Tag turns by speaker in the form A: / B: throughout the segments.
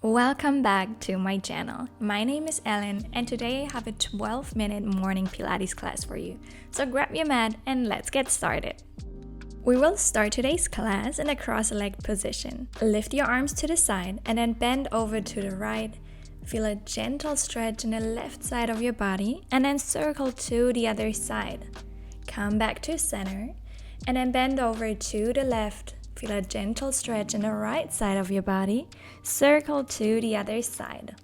A: Welcome back to my channel. My name is Ellen and today I have a 12-minute morning Pilates class for you. So grab your mat and let's get started. We will start today's class in a cross-legged position. Lift your arms to the side and then bend over to the right. Feel a gentle stretch in the left side of your body and then circle to the other side. Come back to center and then bend over to the left. Feel a gentle stretch in the right side of your body. Circle to the other side.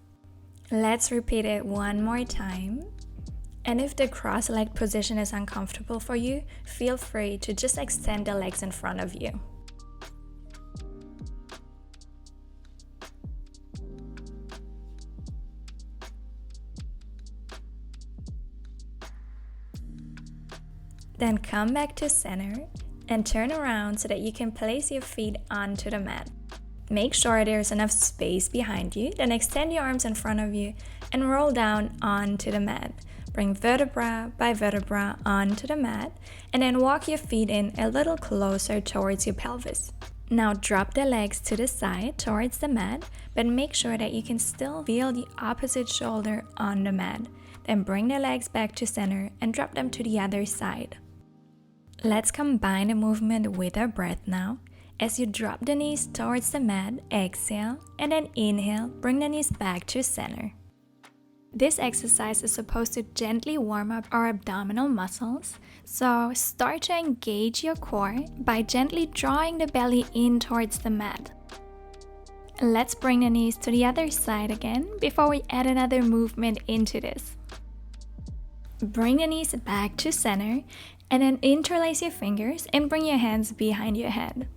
A: Let's repeat it one more time. And if the cross-legged position is uncomfortable for you, feel free to just extend the legs in front of you. Then come back to center and turn around so that you can place your feet onto the mat. Make sure there's enough space behind you, then extend your arms in front of you and roll down onto the mat. Bring vertebra by vertebra onto the mat and then walk your feet in a little closer towards your pelvis. Now drop the legs to the side towards the mat, but make sure that you can still feel the opposite shoulder on the mat. Then bring the legs back to center and drop them to the other side. Let's combine the movement with our breath now. As you drop the knees towards the mat, exhale and then inhale, bring the knees back to center. This exercise is supposed to gently warm up our abdominal muscles, so start to engage your core by gently drawing the belly in towards the mat. Let's bring the knees to the other side again before we add another movement into this. Bring the knees back to center and then interlace your fingers and bring your hands behind your head.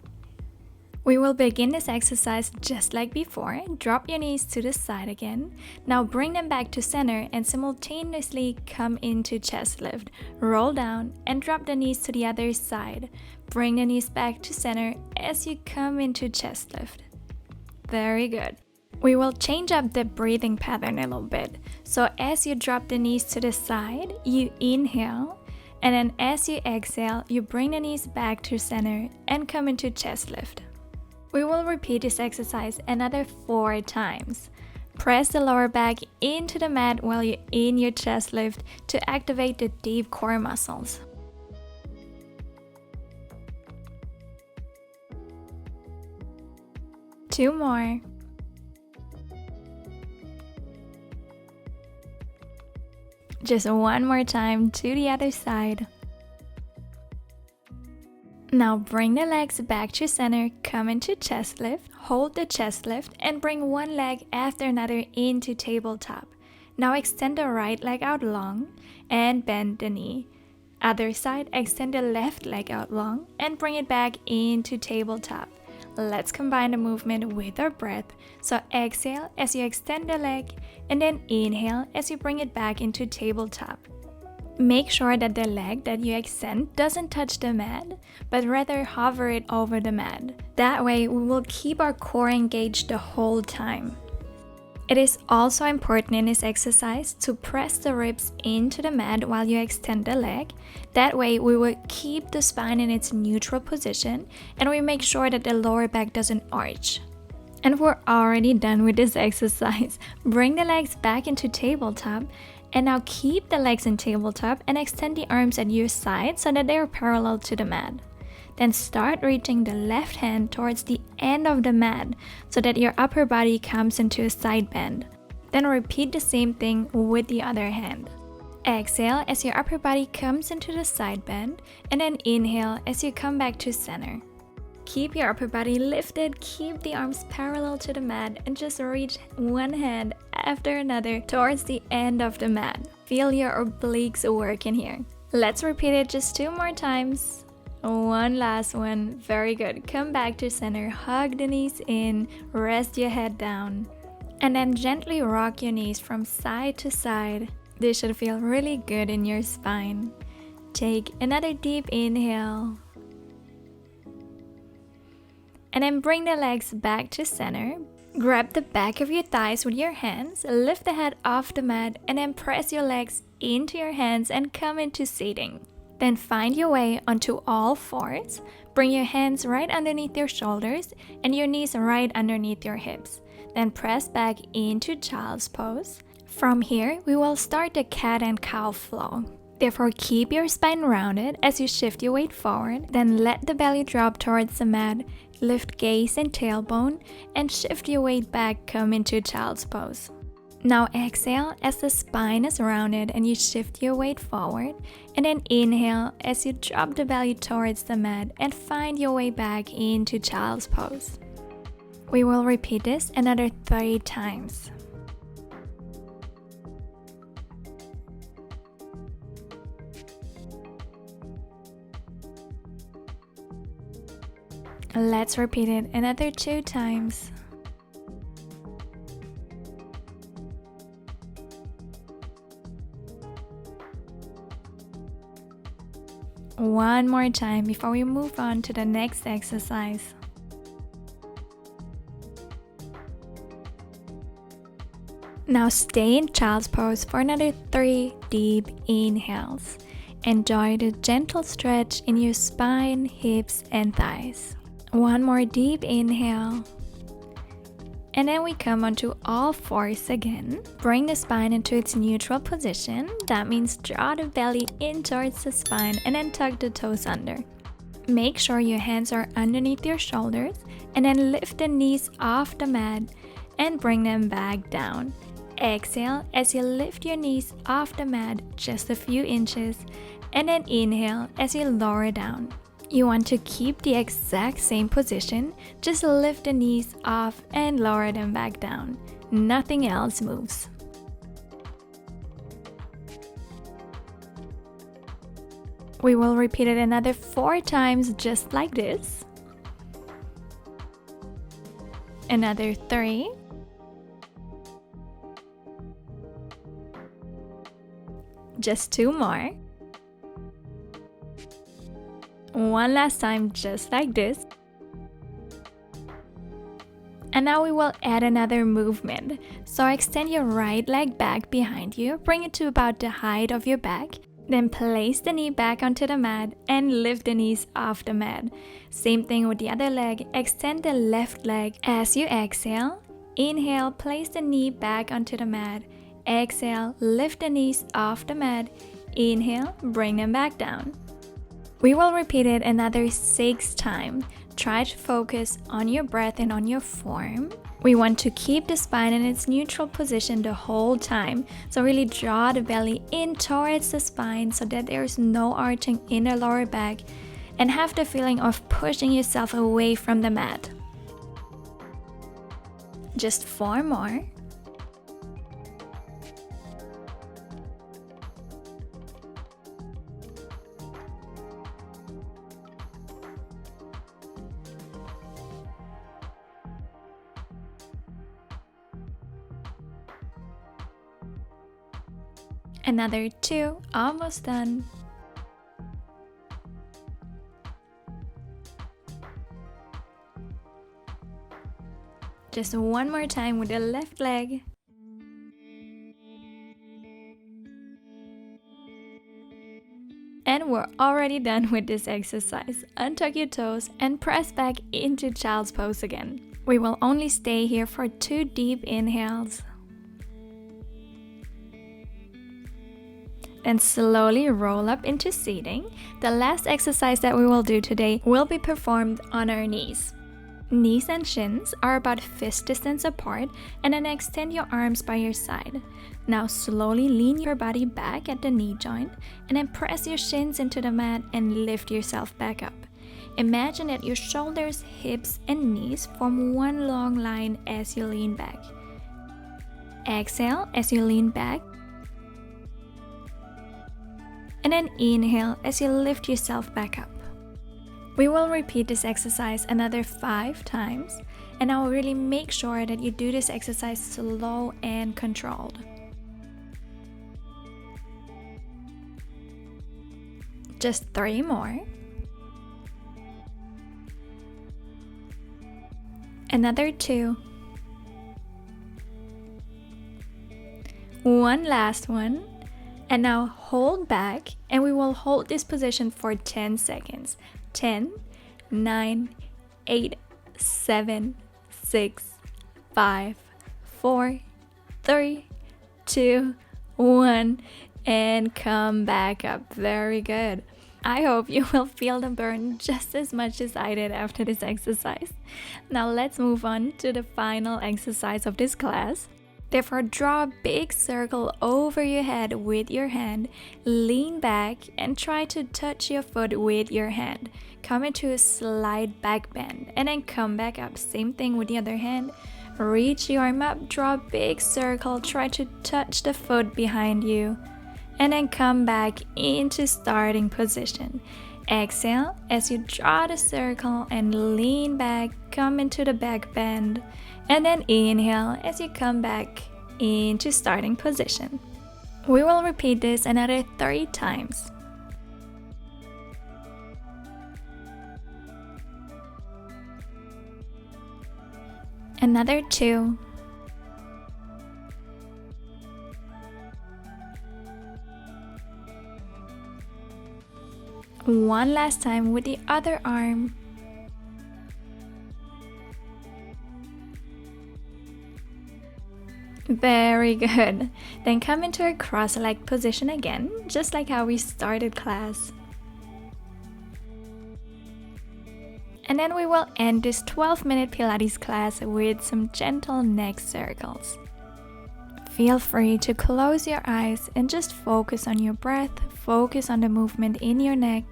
A: We will begin this exercise just like before. Drop your knees to the side again. Now bring them back to center and simultaneously come into chest lift. Roll down and drop the knees to the other side. Bring the knees back to center as you come into chest lift. Very good. We will change up the breathing pattern a little bit. So as you drop the knees to the side, you inhale. And then as you exhale, you bring the knees back to center and come into chest lift. We will repeat this exercise another 4 times. Press the lower back into the mat while you're in your chest lift to activate the deep core muscles. Two more. Just one more time to the other side. Now bring the legs back to center, come into chest lift, hold the chest lift and bring one leg after another into tabletop. Now extend the right leg out long and bend the knee. Other side, extend the left leg out long and bring it back into tabletop. Let's combine the movement with our breath. So exhale as you extend the leg and then inhale as you bring it back into tabletop. Make sure that the leg that you extend doesn't touch the mat, but rather hover it over the mat. That way we will keep our core engaged the whole time. It is also important in this exercise to press the ribs into the mat while you extend the leg. That way we will keep the spine in its neutral position and we make sure that the lower back doesn't arch. And we're already done with this exercise. Bring the legs back into tabletop and now keep the legs in tabletop and extend the arms at your side so that they are parallel to the mat. Then start reaching the left hand towards the end of the mat so that your upper body comes into a side bend. Then repeat the same thing with the other hand. Exhale as your upper body comes into the side bend and then inhale as you come back to center. Keep your upper body lifted, keep the arms parallel to the mat and just reach one hand after another towards the end of the mat. Feel your obliques working here. Let's repeat it just 2 more times. One last one. Very good. Come back to center, hug the knees in, rest your head down, and then gently rock your knees from side to side. This should feel really good in your spine. Take another deep inhale. And then bring the legs back to center. Grab the back of your thighs with your hands, lift the head off the mat, and then press your legs into your hands and come into seating. Then find your way onto all fours. Bring your hands right underneath your shoulders and your knees right underneath your hips. Then press back into child's pose. From here, we will start the cat and cow flow. Therefore, keep your spine rounded as you shift your weight forward, then let the belly drop towards the mat, lift gaze and tailbone, and shift your weight back, come into child's pose. Now exhale as the spine is rounded and you shift your weight forward, and then inhale as you drop the belly towards the mat and find your way back into child's pose. We will repeat this another 3 times. Let's repeat it another 2 times. One more time before we move on to the next exercise. Now stay in child's pose for another 3 deep inhales. Enjoy the gentle stretch in your spine, hips, and thighs. One more deep inhale. And then we come onto all fours again. Bring the spine into its neutral position. That means draw the belly in towards the spine and then tuck the toes under. Make sure your hands are underneath your shoulders and then lift the knees off the mat and bring them back down. Exhale as you lift your knees off the mat just a few inches, and then inhale as you lower down. You want to keep the exact same position, just lift the knees off and lower them back down. Nothing else moves. We will repeat it another 4 times just like this. Another 3. Just 2 more. One last time just like this. And now we will add another movement. So extend your right leg back behind you, bring it to about the height of your back. Then place the knee back onto the mat and lift the knees off the mat. Same thing with the other leg. Extend the left leg as you exhale. Inhale, place the knee back onto the mat. Exhale, lift the knees off the mat. Inhale, bring them back down. We will repeat it another 6 times. Try to focus on your breath and on your form. We want to keep the spine in its neutral position the whole time. So really draw the belly in towards the spine so that there is no arching in the lower back, and have the feeling of pushing yourself away from the mat. Just 4 more. Another 2, almost done. Just one more time with the left leg. And we're already done with this exercise. Untuck your toes and press back into child's pose again. We will only stay here for 2 deep inhales. Then slowly roll up into seating. The last exercise that we will do today will be performed on our knees. Knees and shins are about fist distance apart, and then extend your arms by your side. Now slowly lean your body back at the knee joint and then press your shins into the mat and lift yourself back up. Imagine that your shoulders, hips, and knees form one long line as you lean back. Exhale as you lean back. And then inhale as you lift yourself back up. We will repeat this exercise another 5 times, and I will really make sure that you do this exercise slow and controlled. Just 3 more. Another 2. One last one. And now hold back, and we will hold this position for 10 seconds. 10, 9, 8, 7, 6, 5, 4, 3, 2, 1, and come back up. Very good. I hope you will feel the burn just as much as I did after this exercise. Now let's move on to the final exercise of this class. Therefore, draw a big circle over your head with your hand, lean back and try to touch your foot with your hand. Come into a slight back bend and then come back up. Same thing with the other hand. Reach the arm up, draw a big circle, try to touch the foot behind you, and then come back into starting position. Exhale as you draw the circle and lean back, come into the back bend, and then inhale as you come back into starting position. We will repeat this another 3 times. Another 2. One last time with the other arm. Very good. Then come into a cross-legged position again, just like how we started class. And then we will end this 12-minute Pilates class with some gentle neck circles. Feel free to close your eyes and just focus on your breath, focus on the movement in your neck.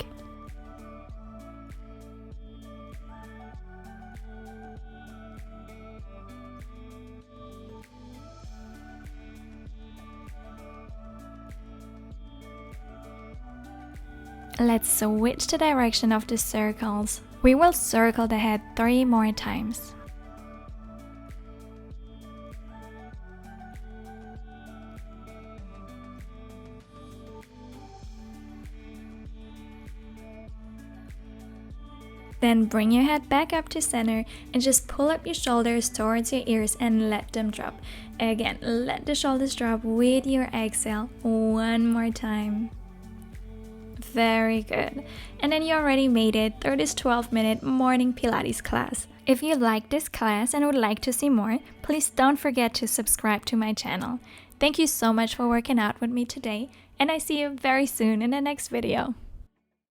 A: Let's switch the direction of the circles. We will circle the head 3 more times. Then bring your head back up to center and just pull up your shoulders towards your ears and let them drop. Again, let the shoulders drop with your exhale. One more time. Very good. And then you already made it through this 12-minute morning Pilates class. If you like this class and would like to see more, please don't forget to subscribe to my channel. Thank you so much for working out with me today, and I see you very soon in the next video.